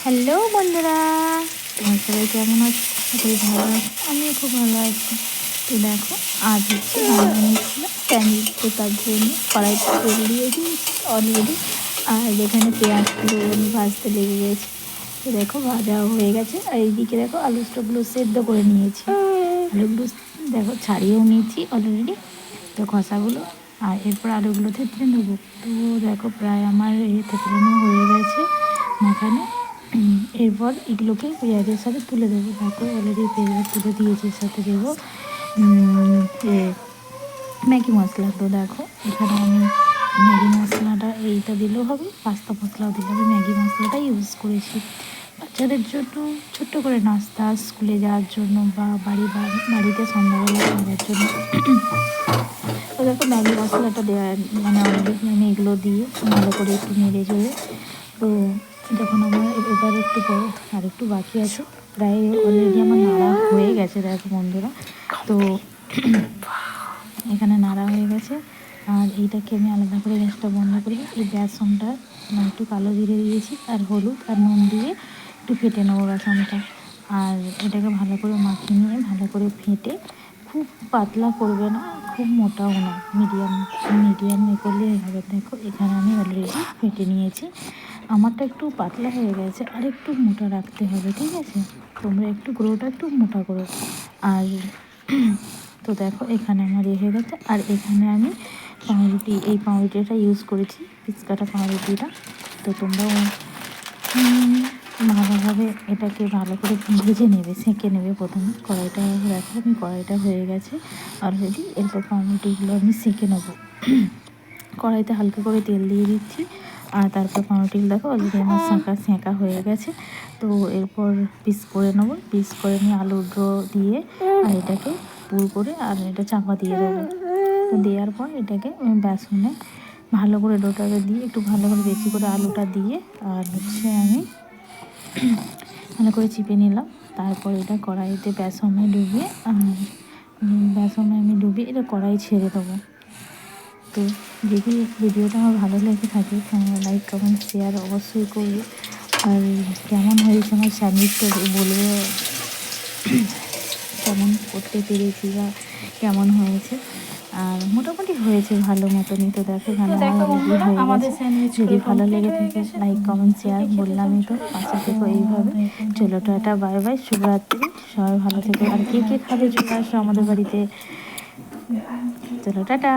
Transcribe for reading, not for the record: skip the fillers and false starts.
Hello বন্ধুরা, তোমার সবাই কেমন আছো? সবাই ভালো আছে, আমিও খুব ভালো আছি। তো দেখো, আজ হচ্ছে রান্না নিয়েছিলাম স্যান্ডউইচ, তো তার জন্য কড়াইতে তেল দিয়ে দিয়েছি অলরেডি। আর এখানে পেঁয়াজগুলো আমি ভাজতে লেগে গেছে। তো দেখো ভাজাও হয়ে গেছে। আর এইদিকে দেখো আলুগুলো সেদ্ধ করে নিয়েছি। আলুগুলো দেখো ছাড়িয়েও নিয়েছি অলরেডি, তো খসাগুলো। আর এরপর আলুগুলো থেতলে নেবো। তো দেখো প্রায় আমার থেতলানো হয়ে গেছে মাখানে। এরপর এগুলোকে পেঁয়াজের সাথে তুলে দেবো। দেখো অলরেডি পেঁয়াজ তুলে দিয়েছি, এর সাথে দেবো ম্যাগি মশলা। তো দেখো এখানে আমি ম্যাগি মশলাটা এইটা দিলেও হবে, পাস্তা মশলাও দিলে হবে। ম্যাগি মশলাটা ইউজ করেছি বাচ্চাদের জন্য, ছোট্ট করে নাস্তা, স্কুলে যাওয়ার জন্য বা বাড়িতে সন্ধ্যাবেলা খাওয়ার জন্য। তো দেখো ম্যাগি মশলাটা দেওয়া মানে অলরেডি আমি এগুলো দিয়ে ভালো করে একটু নেড়ে চড়ে। তো যখন আমার এবার একটু বড় আর একটু বাকি আছে, প্রায় অলরেডি আমার নাড়া হয়ে গেছে দেখো বন্ধুরা। তো এখানে নাড়া হয়ে গেছে। আর এইটাকে আমি আলাদা করে গ্যাসটা বন্ধ করে এই বেসনটা একটু কালো জিরে দিয়েছি আর হলুদ আর নুন দিয়ে একটু ফেটে নেবো বেসনটা। আর এটাকে ভালো করে মাখিয়ে নিয়ে ভালো করে ফেটে, খুব পাতলা করবে না, খুব মোটাও না, মিডিয়াম করলেই হবে। দেখো এখানে আমি অলরেডি ফেটে নিয়েছি। আমারটা একটু পাতলা হয়ে গেছে, আর একটু মোটা রাখতে হবে, ঠিক আছে? তোমরা একটু গ্রোটা একটু মোটা করো। আর তো দেখো এখানে আমার হয়ে গেছে। আর এখানে আমি পাউরুটি, এই পাউরুটিটা ইউজ করেছি, পিচকাটা পাউরুটিটা। তো তোমরাও ভালোভাবে এটাকে ভালো করে ভেজে নেবে, সেঁকে নেবে। প্রথমে কড়াইটা দেখো আমি কড়াইটা হয়ে গেছে অলরেডি। এরপর পাউরুটিগুলো আমি সেঁকে নেবো। কড়াইতে হালকা করে তেল দিয়ে দিচ্ছি। আর তারপর পাউরুটিগুলো দেখো অলরেডি আমার সেঁকা হয়ে গেছে। তো এরপর পিস করে নেবো, পিস করে নিয়ে আলুর ডো দিয়ে আর এটাকে পুর করে আর এটা চাপা দিয়ে দেবো। দেওয়ার পর এটাকে বেসনে ভালো করে ডোটাকে দিয়ে একটু ভালো করে বেশি করে আলুটা দিয়ে আর হচ্ছে আমি ভালো করে চিপে নিলাম। তারপর এটা কড়াইতে বেসনে ডুবিয়ে এটা কড়াই ছেড়ে দেবো। তো যদি ভিডিওটা আমার ভালো লেগে থাকে তোমরা লাইক কমেন্ট শেয়ার অবশ্যই করবে। আর কেমন হয়েছে আমার স্যান্ডউইচটা বলবে, কেমন করতে পেরেছি বা কেমন হয়েছে। আর মোটামুটি হয়েছে ভালো মতনই। তো দেখো এখানে যদি ভালো লেগে থাকে লাইক কমেন্ট শেয়ার বললামই তো, পাশে থেকো এইভাবে। চলো টাটা, বাই বাই, শুভরাত্রি, সবাই ভালো থেকো। আর কে কে খাবে চলে আসো আমাদের বাড়িতে। চলো টাটা।